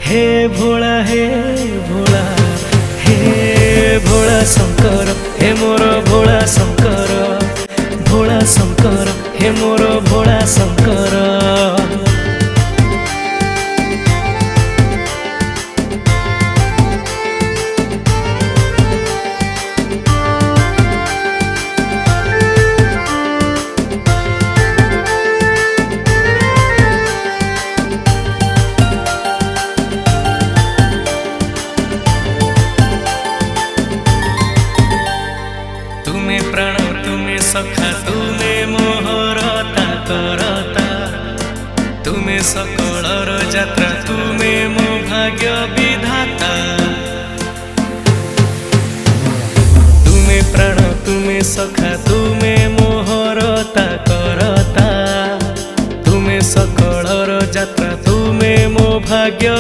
हे भोला हे भोला हे भोला शंकर हे मोर भोला शंकर भोला शंकर हे मोर भोला शंकर। तुम्हें प्राण तुम्हें सखा तुम्हें मोहरता करता तुम्हें सकलर यात्रा तुम्हें मो भाग्य विधाता। तुम्हें प्राण तुम्हें सखा तुम्हें मोहरता करता तुम्हें सकलर यात्रा तुम्हें मो भाग्य